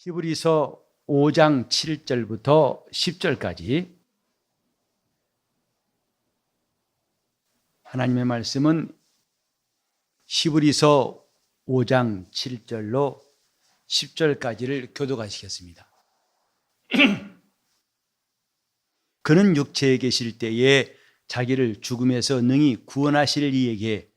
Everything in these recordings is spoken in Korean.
히브리서 5장 7절부터 10절까지 하나님의 말씀은 히브리서 5장 7절로 10절까지를 교독하시겠습니다. 그는 육체에 계실 때에 자기를 죽음에서 능히 구원하실 이에게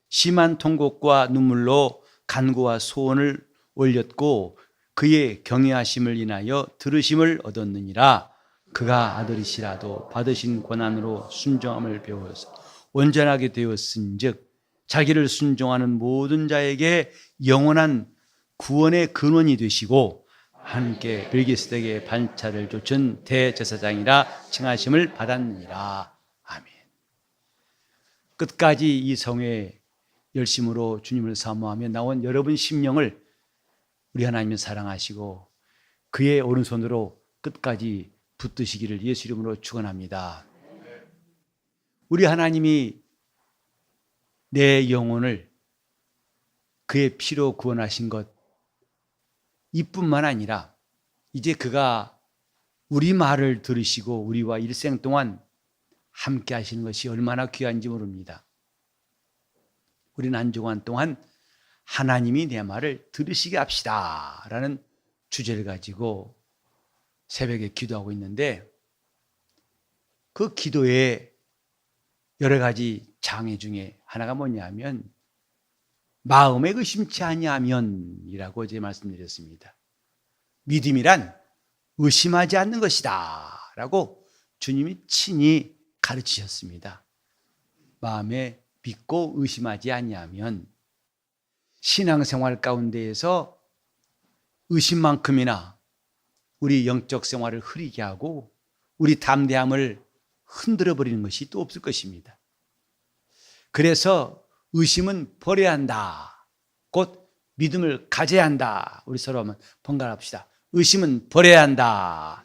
심한 통곡과 눈물로 간구와 소원을 올렸고 그의 경외하심을 인하여 들으심을 얻었느니라. 그가 아들이시라도 받으신 고난으로 순종함을 배워서 온전하게 되었은즉 자기를 순종하는 모든 자에게 영원한 구원의 근원이 되시고 함께 멜기세덱의 반차를 좇은 대제사장이라 칭하심을 받았느니라. 아멘. 끝까지 이 성회에 열심으로 주님을 사모하며 나온 여러분 심령을 우리 하나님이 사랑하시고 그의 오른손으로 끝까지 붙드시기를 예수 이름으로 축원합니다. 우리 하나님이 내 영혼을 그의 피로 구원하신 것 이뿐만 아니라 이제 그가 우리 말을 들으시고 우리와 일생 동안 함께 하시는 것이 얼마나 귀한지 모릅니다. 우리는 한 주간 동안 하나님이 내 말을 들으시게 합시다 라는 주제를 가지고 새벽에 기도하고 있는데 그 기도에 여러 가지 장애 중에 하나가 뭐냐면 마음에 의심치 아니하면이라고 어제 말씀드렸습니다. 믿음이란 의심하지 않는 것이다 라고 주님이 친히 가르치셨습니다. 마음에 믿고 의심하지 아니하면 신앙생활 가운데에서 의심만큼이나 우리 영적 생활을 흐리게 하고 우리 담대함을 흔들어 버리는 것이 또 없을 것입니다. 그래서 의심은 버려야 한다. 곧 믿음을 가져야 한다. 우리 서로 한번 번갈아합시다. 의심은 버려야 한다.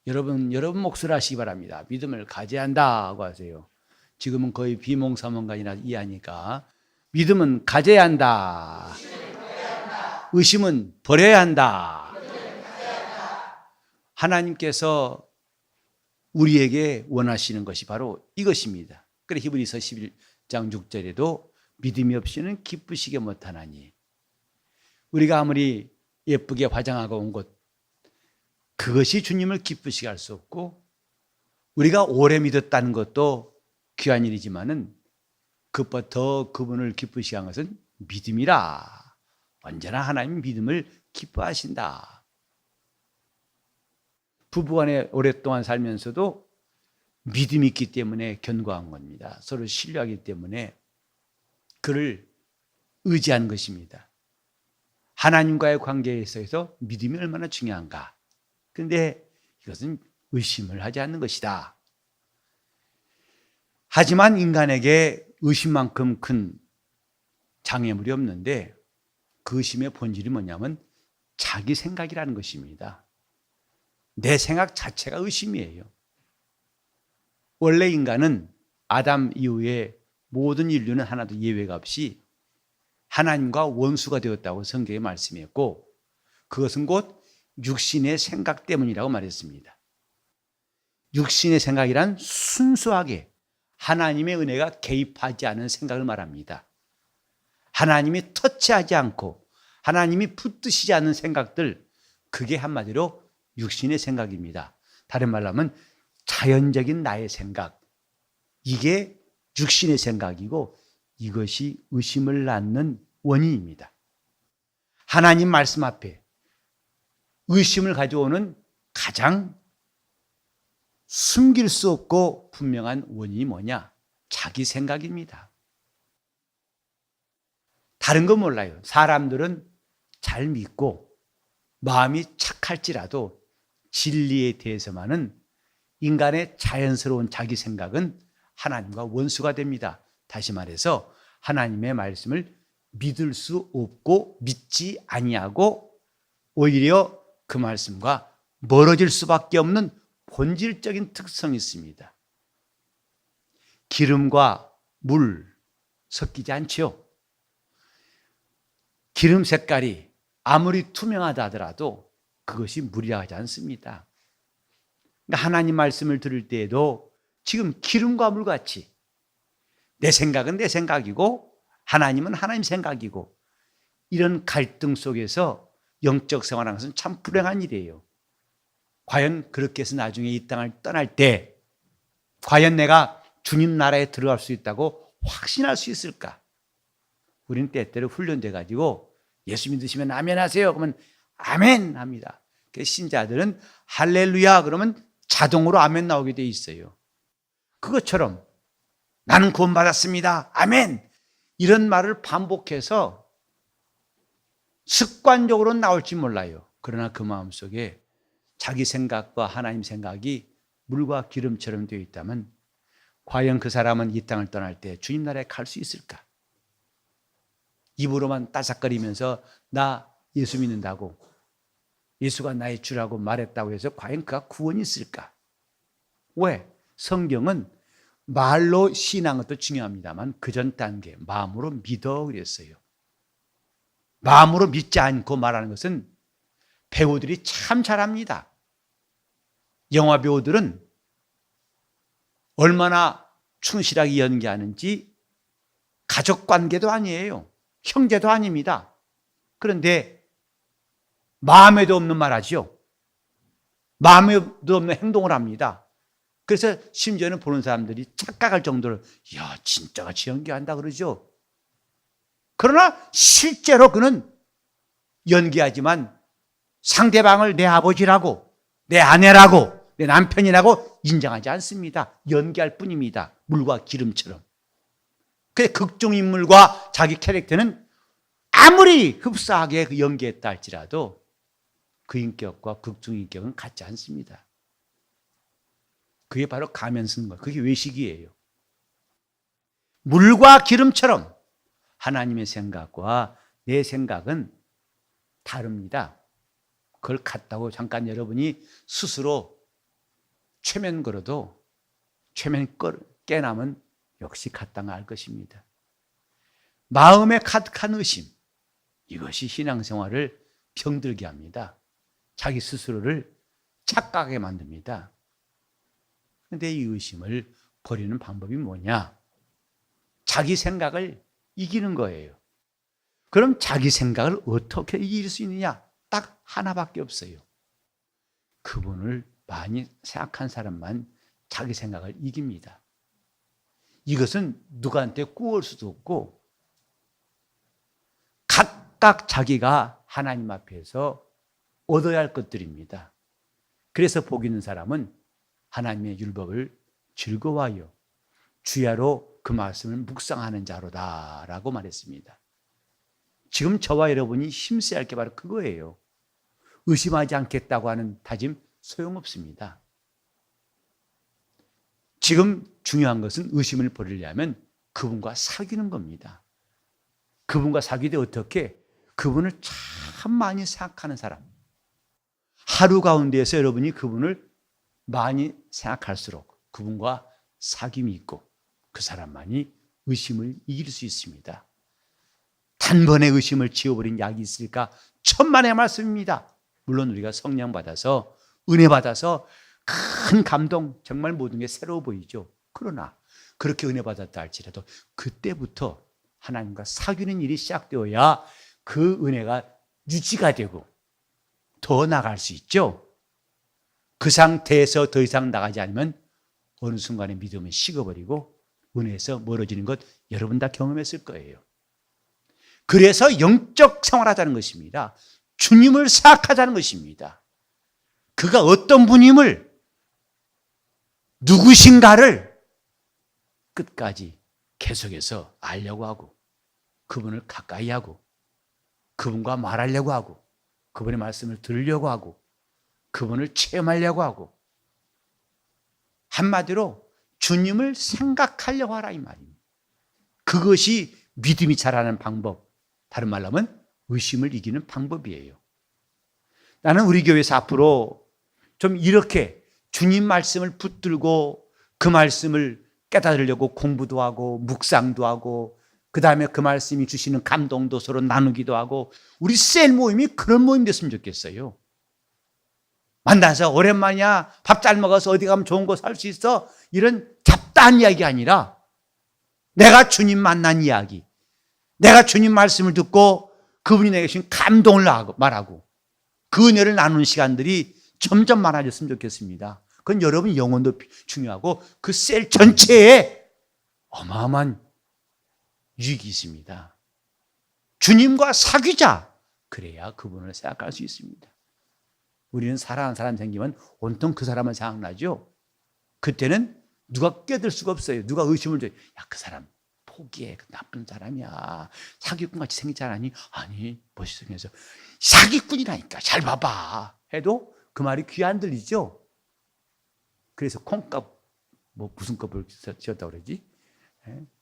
여러분 몫을 하시기 바랍니다. 믿음을 가져야 한다고 하세요. 지금은 거의 비몽사몽간이나 이해하니까 믿음은 가져야 한다. 의심은 버려야 한다. 하나님께서 우리에게 원하시는 것이 바로 이것입니다. 그래 히브리서 11장 6절에도 믿음이 없이는 기쁘시게 못하나니 우리가 아무리 예쁘게 화장하고 온 것 그것이 주님을 기쁘시게 할 수 없고 우리가 오래 믿었다는 것도 귀한 일이지만은 그것보다 더 그분을 기쁘시게 한 것은 믿음이라. 언제나 하나님 믿음을 기뻐하신다. 부부간에 오랫동안 살면서도 믿음이 있기 때문에 견고한 겁니다. 서로 신뢰하기 때문에 그를 의지하는 것입니다. 하나님과의 관계에 있어서 믿음이 얼마나 중요한가. 그런데 이것은 의심을 하지 않는 것이다. 하지만 인간에게 의심만큼 큰 장애물이 없는데 그 의심의 본질이 뭐냐면 자기 생각이라는 것입니다. 내 생각 자체가 의심이에요. 원래 인간은 아담 이후에 모든 인류는 하나도 예외가 없이 하나님과 원수가 되었다고 성경에 말씀했고 그것은 곧 육신의 생각 때문이라고 말했습니다. 육신의 생각이란 순수하게 하나님의 은혜가 개입하지 않은 생각을 말합니다. 하나님이 터치하지 않고 하나님이 붙드시지 않는 생각들 그게 한마디로 육신의 생각입니다. 다른 말로 하면 자연적인 나의 생각 이게 육신의 생각이고 이것이 의심을 낳는 원인입니다. 하나님 말씀 앞에 의심을 가져오는 가장 숨길 수 없고 분명한 원인이 뭐냐? 자기 생각입니다. 다른 건 몰라요. 사람들은 잘 믿고 마음이 착할지라도 진리에 대해서만은 인간의 자연스러운 자기 생각은 하나님과 원수가 됩니다. 다시 말해서 하나님의 말씀을 믿을 수 없고 믿지 아니하고 오히려 그 말씀과 멀어질 수밖에 없는 본질적인 특성이 있습니다. 기름과 물 섞이지 않죠. 기름 색깔이 아무리 투명하다 하더라도 그것이 무리하지 않습니다. 그러니까 하나님 말씀을 들을 때에도 지금 기름과 물같이 내 생각은 내 생각이고 하나님은 하나님 생각이고 이런 갈등 속에서 영적 생활하는 것은 참 불행한 일이에요. 과연 그렇게 해서 나중에 이 땅을 떠날 때 과연 내가 주님 나라에 들어갈 수 있다고 확신할 수 있을까? 우리는 때때로 훈련돼 가지고 예수 믿으시면 아멘 하세요. 그러면 아멘 합니다. 그래서 신자들은 할렐루야 그러면 자동으로 아멘 나오게 돼 있어요. 그것처럼 나는 구원받았습니다. 아멘. 이런 말을 반복해서 습관적으로 나올지 몰라요. 그러나 그 마음속에 자기 생각과 하나님 생각이 물과 기름처럼 되어 있다면 과연 그 사람은 이 땅을 떠날 때 주님 나라에 갈 수 있을까? 입으로만 따삭거리면서 나 예수 믿는다고 예수가 나의 주라고 말했다고 해서 과연 그가 구원이 있을까? 왜? 성경은 말로 신앙은 것도 중요합니다만 그 전 단계 마음으로 믿어 그랬어요. 마음으로 믿지 않고 말하는 것은 배우들이 참 잘합니다. 영화 배우들은 얼마나 충실하게 연기하는지 가족 관계도 아니에요. 형제도 아닙니다. 그런데 마음에도 없는 말 하죠. 마음에도 없는 행동을 합니다. 그래서 심지어는 보는 사람들이 착각할 정도로 야 진짜 같이 연기한다 그러죠. 그러나 실제로 그는 연기하지만 상대방을 내 아버지라고 내 아내라고 내 남편이라고 인정하지 않습니다. 연기할 뿐입니다. 물과 기름처럼. 그래 극중인물과 자기 캐릭터는 아무리 흡사하게 연기했다 할지라도 그 인격과 극중인격은 같지 않습니다. 그게 바로 가면 쓰는 거예요. 그게 외식이에요. 물과 기름처럼 하나님의 생각과 내 생각은 다릅니다. 그걸 같다고 잠깐 여러분이 스스로 최면 걸어도 최면 깨남은 역시 같다는 알 것입니다. 마음에 가득한 의심, 이것이 신앙생활을 병들게 합니다. 자기 스스로를 착각하게 만듭니다. 그런데 이 의심을 버리는 방법이 뭐냐? 자기 생각을 이기는 거예요. 그럼 자기 생각을 어떻게 이길 수 있느냐? 딱 하나밖에 없어요. 그분을 많이 생각한 사람만 자기 생각을 이깁니다. 이것은 누구한테 꾸을 수도 없고 각각 자기가 하나님 앞에서 얻어야 할 것들입니다. 그래서 복 있는 사람은 하나님의 율법을 즐거워하여 주야로 그 말씀을 묵상하는 자로다라고 말했습니다. 지금 저와 여러분이 힘써야 할 게 바로 그거예요. 의심하지 않겠다고 하는 다짐 소용없습니다. 지금 중요한 것은 의심을 버리려면 그분과 사귀는 겁니다. 그분과 사귀되 어떻게? 그분을 참 많이 생각하는 사람. 하루 가운데에서 여러분이 그분을 많이 생각할수록 그분과 사귐이 있고 그 사람만이 의심을 이길 수 있습니다. 단번에 의심을 지워버린 약이 있을까? 천만의 말씀입니다. 물론 우리가 성령 받아서 은혜 받아서 큰 감동, 정말 모든 게 새로워 보이죠. 그러나 그렇게 은혜 받았다 할지라도 그때부터 하나님과 사귀는 일이 시작되어야 그 은혜가 유지가 되고 더 나갈 수 있죠. 그 상태에서 더 이상 나가지 않으면 어느 순간에 믿음은 식어버리고 은혜에서 멀어지는 것 여러분 다 경험했을 거예요. 그래서 영적 생활하자는 것입니다. 주님을 생각하자는 것입니다. 그가 어떤 분임을 누구신가를 끝까지 계속해서 알려고 하고 그분을 가까이 하고 그분과 말하려고 하고 그분의 말씀을 들으려고 하고 그분을 체험하려고 하고 한마디로 주님을 생각하려고 하라 이 말입니다. 그것이 믿음이 자라는 방법, 다른 말로 하면 의심을 이기는 방법이에요. 나는 우리 교회에서 앞으로 좀 이렇게 주님 말씀을 붙들고 그 말씀을 깨달으려고 공부도 하고 묵상도 하고 그 다음에 그 말씀이 주시는 감동도 서로 나누기도 하고, 우리 셀 모임이 그런 모임 됐으면 좋겠어요. 만나서 오랜만이야, 밥 잘 먹어서 어디 가면 좋은 곳 살 수 있어, 이런 잡다한 이야기 아니라 내가 주님 만난 이야기, 내가 주님 말씀을 듣고 그분이 내게 주신 감동을 말하고 그 은혜를 나누는 시간들이 점점 많아졌으면 좋겠습니다. 그건 여러분 영혼도 중요하고 그 셀 전체에 어마어마한 유익이 있습니다. 주님과 사귀자. 그래야 그분을 생각할 수 있습니다. 우리는 사랑하는 사람 생기면 온통 그 사람만 생각나죠. 그때는 누가 껴들 수가 없어요. 누가 의심을 줘요. 야, 그 사람 포기해. 그 나쁜 사람이야. 사기꾼 같이 생기지 않았니? 아니, 멋있어 생겨서 사기꾼이라니까. 잘 봐봐. 해도 그 말이 귀 안 들리죠. 그래서 콩값, 무슨 값을 지었다고 그러지?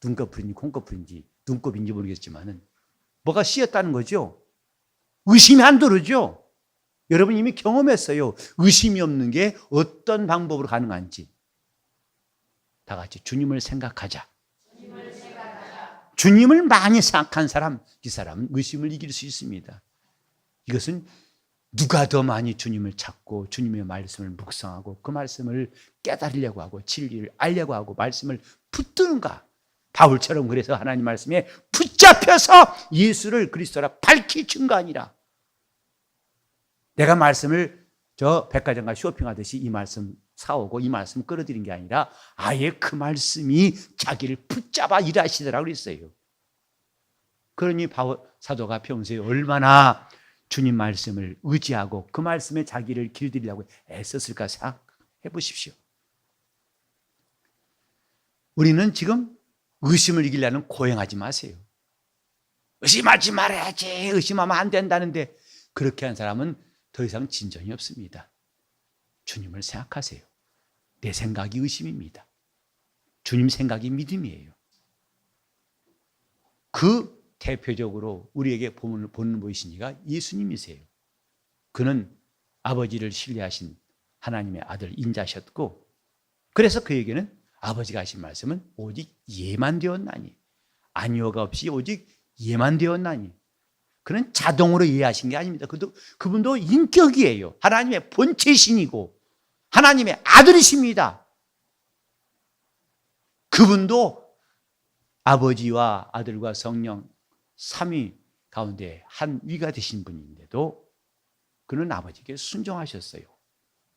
눈꺼풀인지 콩꺼풀인지 눈곱인지 모르겠지만은 뭐가 씌었다는 거죠. 의심이 안 들어오죠. 여러분 이미 경험했어요. 의심이 없는 게 어떤 방법으로 가능한지. 다 같이 주님을 생각하자. 주님을 많이 생각한 사람, 이 사람은 의심을 이길 수 있습니다. 이것은 누가 더 많이 주님을 찾고 주님의 말씀을 묵상하고 그 말씀을 깨달으려고 하고 진리를 알려고 하고 말씀을 붙드는가. 바울처럼 그래서 하나님 말씀에 붙잡혀서 예수를 그리스도라 밝히 준 거 아니라, 내가 말씀을 저 백화점 가 쇼핑하듯이 이 말씀 사오고 이 말씀 끌어들인 게 아니라 아예 그 말씀이 자기를 붙잡아 일하시더라고 그랬어요. 그러니 바울 사도가 평소에 얼마나 주님 말씀을 의지하고 그 말씀에 자기를 길들이려고 애썼을까 생각해 보십시오. 우리는 지금 의심을 이기려는 고행하지 마세요. 의심하지 말아야지. 의심하면 안 된다는데 그렇게 한 사람은 더 이상 진전이 없습니다. 주님을 생각하세요. 내 생각이 의심입니다. 주님 생각이 믿음이에요. 그 대표적으로 우리에게 보는 보이신 이가 예수님이세요. 그는 아버지를 신뢰하신 하나님의 아들 인자셨고, 그래서 그에게는 아버지가 하신 말씀은 오직 예만 되었나니, 아니오가 없이 오직 예만 되었나니. 그는 자동으로 이해하신 게 아닙니다. 그분도 인격이에요. 하나님의 본체신이고 하나님의 아들이십니다. 그분도 아버지와 아들과 성령 삼위 가운데 한 위가 되신 분인데도 그는 아버지께 순종하셨어요.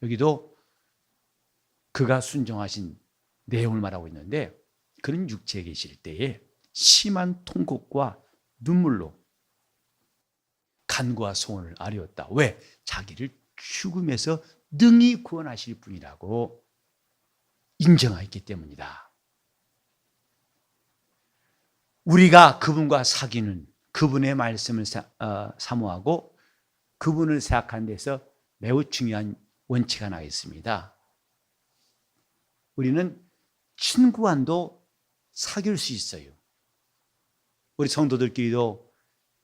여기도 그가 순종하신 내용을 말하고 있는데, 그는 육체에 계실 때에 심한 통곡과 눈물로 간구와 소원을 아뢰었다. 왜? 자기를 죽음에서 능히 구원하실 분이라고 인정하였기 때문이다. 우리가 그분과 사귀는, 그분의 말씀을 사모하고 그분을 생각하는 데서 매우 중요한 원칙 하나 있습니다. 우리는 친구와도 사귈 수 있어요. 우리 성도들끼리도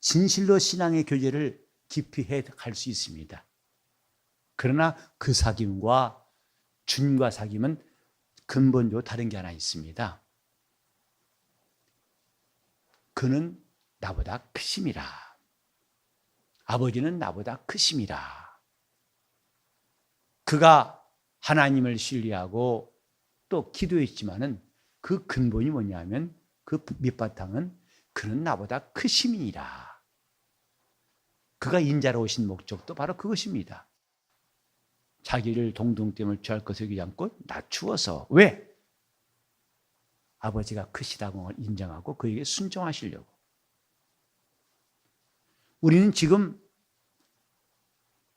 진실로 신앙의 교제를 깊이 해 갈 수 있습니다. 그러나 그 사귐과 주님과 사귐은 근본적으로 다른 게 하나 있습니다. 그는 나보다 크심이라. 아버지는 나보다 크심이라. 그가 하나님을 신뢰하고 또 기도했지만은 그 근본이 뭐냐면, 그 밑바탕은 그는 나보다 크심이니라. 그가 인자로 오신 목적도 바로 그것입니다. 자기를 동등됨을 취할 것을 여기지 않고 낮추어서. 왜? 아버지가 크시다고 인정하고 그에게 순종하시려고. 우리는 지금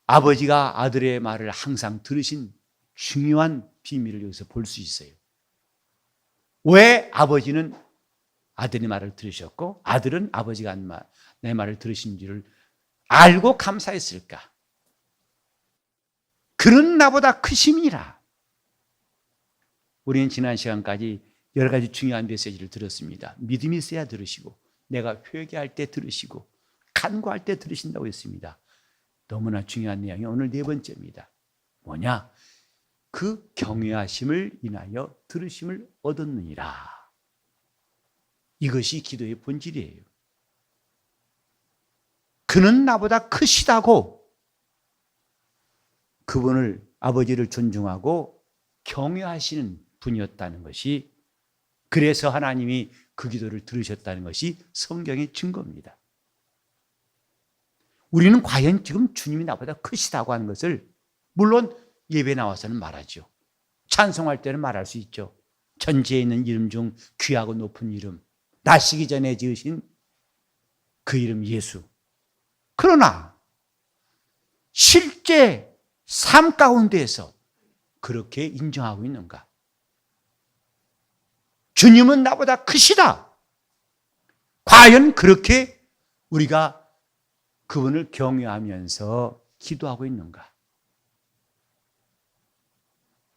아버지가 아들의 말을 항상 들으신 중요한 비밀을 여기서 볼 수 있어요. 왜 아버지는 아들의 말을 들으셨고 아들은 아버지가 내 말을 들으신 줄을 알고 감사했을까? 그는 나보다 크심이라. 우리는 지난 시간까지 여러 가지 중요한 메시지를 들었습니다. 믿음이 있어야 들으시고, 내가 회개할 때 들으시고, 간구할 때 들으신다고 했습니다. 너무나 중요한 내용이 오늘 네 번째입니다. 뭐냐? 그 경외하심을 인하여 들으심을 얻었느니라. 이것이 기도의 본질이에요. 그는 나보다 크시다고 그분을, 아버지를 존중하고 경외하시는 분이었다는 것이, 그래서 하나님이 그 기도를 들으셨다는 것이 성경의 증거입니다. 우리는 과연 지금 주님이 나보다 크시다고 하는 것을 물론 예배 나와서는 말하죠. 찬송할 때는 말할 수 있죠. 천지에 있는 이름 중 귀하고 높은 이름, 나시기 전에 지으신 그 이름 예수. 그러나 실제 삶 가운데에서 그렇게 인정하고 있는가? 주님은 나보다 크시다. 과연 그렇게 우리가 그분을 경외하면서 기도하고 있는가?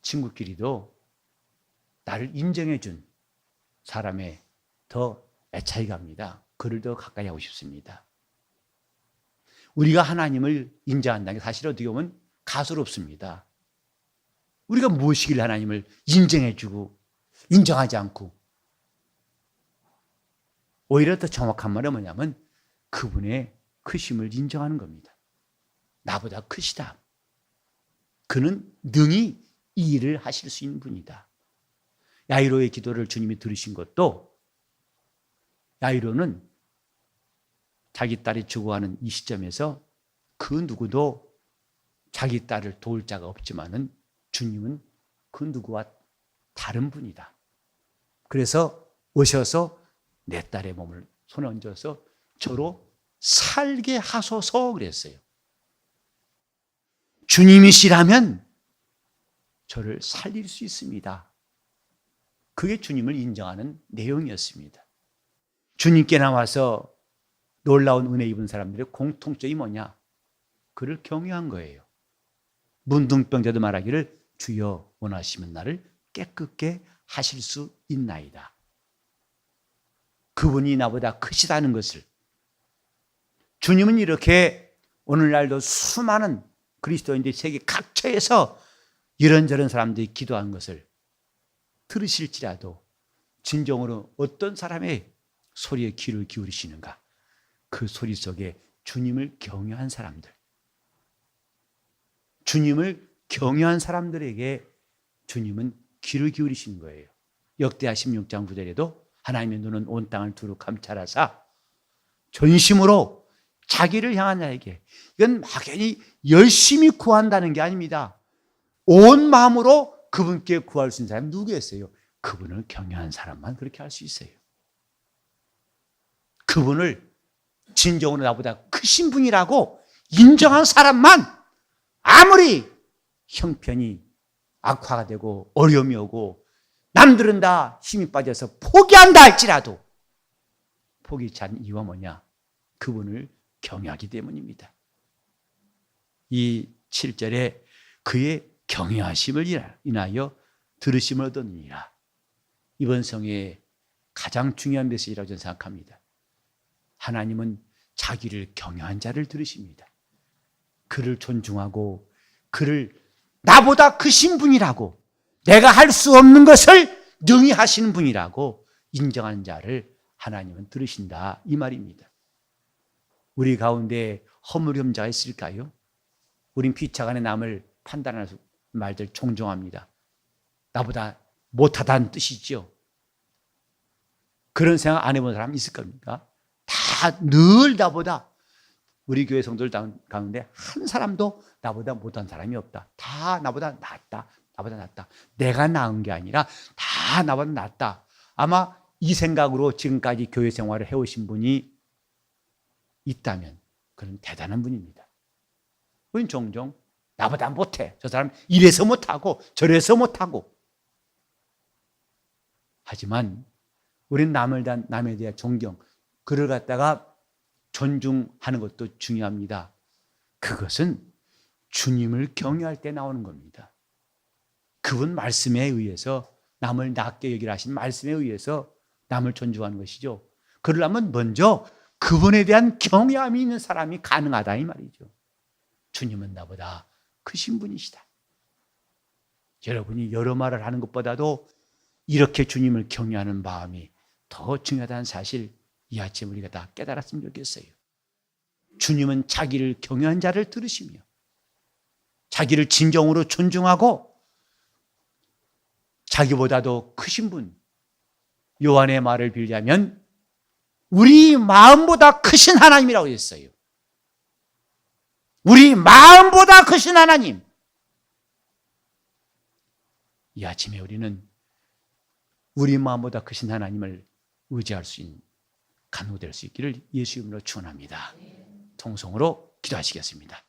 친구끼리도 나를 인정해 준 사람에 더 애착이 갑니다. 그를 더 가까이 하고 싶습니다. 우리가 하나님을 인정한다는 게 사실 어떻게 보면 가소롭습니다. 우리가 무엇이길래 하나님을 인정해 주고 인정하지 않고, 오히려 더 정확한 말은 뭐냐면 그분의 크심을 인정하는 겁니다. 나보다 크시다. 그는 능히 이 일을 하실 수 있는 분이다. 야이로의 기도를 주님이 들으신 것도, 야이로는 자기 딸이 죽어가는 이 시점에서 그 누구도 자기 딸을 도울 자가 없지만은 주님은 그 누구와 다른 분이다. 그래서 오셔서 내 딸의 몸을 손에 얹어서 저로 살게 하소서 그랬어요. 주님이시라면 저를 살릴 수 있습니다. 그게 주님을 인정하는 내용이었습니다. 주님께 나와서 놀라운 은혜 입은 사람들의 공통점이 뭐냐? 그를 경외한 거예요. 문둥병자도 말하기를 주여 원하시면 나를 깨끗게 하실 수 있나이다. 그분이 나보다 크시다는 것을, 주님은 이렇게 오늘날도 수많은 그리스도인들이 세계 각처에서 이런저런 사람들이 기도하는 것을 들으실지라도 진정으로 어떤 사람의 소리에 귀를 기울이시는가? 그 소리 속에 주님을 경외한 사람들, 주님을 경외한 사람들에게 주님은 귀를 기울이신 거예요. 역대하 16장 9절에도 하나님의 눈은 온 땅을 두루 감찰하사 전심으로 자기를 향한 자에게, 이건 막연히 열심히 구한다는 게 아닙니다. 온 마음으로 그분께 구할 수 있는 사람이 누구였어요? 그분을 경외한 사람만 그렇게 할 수 있어요. 그분을 진정으로 나보다 크신 분이라고 인정한 사람만, 아무리 형편이 악화가 되고 어려움이 오고 남들은 다 힘이 빠져서 포기한다 할지라도 포기치 않은 이유가 뭐냐? 그분을 경외하기 때문입니다. 이 7절에 그의 경외하심을 인하여 들으심을 얻었느니라. 이번 성의 가장 중요한 메시지라고 저는 생각합니다. 하나님은 자기를 경외한 자를 들으십니다. 그를 존중하고 그를 나보다 크신 분이라고, 내가 할 수 없는 것을 능히 하시는 분이라고 인정하는 자를 하나님은 들으신다, 이 말입니다. 우리 가운데 허물염 자가 있을까요? 우린 피차간에 남을 판단하는 말들 종종 합니다. 나보다 못하다는 뜻이죠. 그런 생각 안 해본 사람 있을 겁니까? 다 늘 나보다, 우리 교회 성도들 가운데 한 사람도 나보다 못한 사람이 없다. 다 나보다 낫다. 나보다 낫다. 내가 나은 게 아니라 다 나보다 낫다. 아마 이 생각으로 지금까지 교회 생활을 해오신 분이 있다면 그는 대단한 분입니다. 우린 종종 나보다 못해. 저 사람 이래서 못하고 저래서 못하고. 하지만 우린 남에 대한 존경, 그를 갖다가 존중하는 것도 중요합니다. 그것은 주님을 경외할 때 나오는 겁니다. 그분 말씀에 의해서, 남을 낮게 여기라 하신 말씀에 의해서 남을 존중하는 것이죠. 그러려면 먼저 그분에 대한 경외함이 있는 사람이 가능하다, 이 말이죠. 주님은 나보다 크신 분이시다. 여러분이 여러 말을 하는 것보다도 이렇게 주님을 경외하는 마음이 더 중요하다는 사실 이 아침 우리가 다 깨달았으면 좋겠어요. 주님은 자기를 경외한 자를 들으시며 자기를 진정으로 존중하고 자기보다도 크신 분, 요한의 말을 빌자면 우리 마음보다 크신 하나님이라고 했어요. 우리 마음보다 크신 하나님. 이 아침에 우리는 우리 마음보다 크신 하나님을 의지할 수 있는 간호될 수 있기를 예수 이름으로 축원합니다. 통성으로 기도하시겠습니다.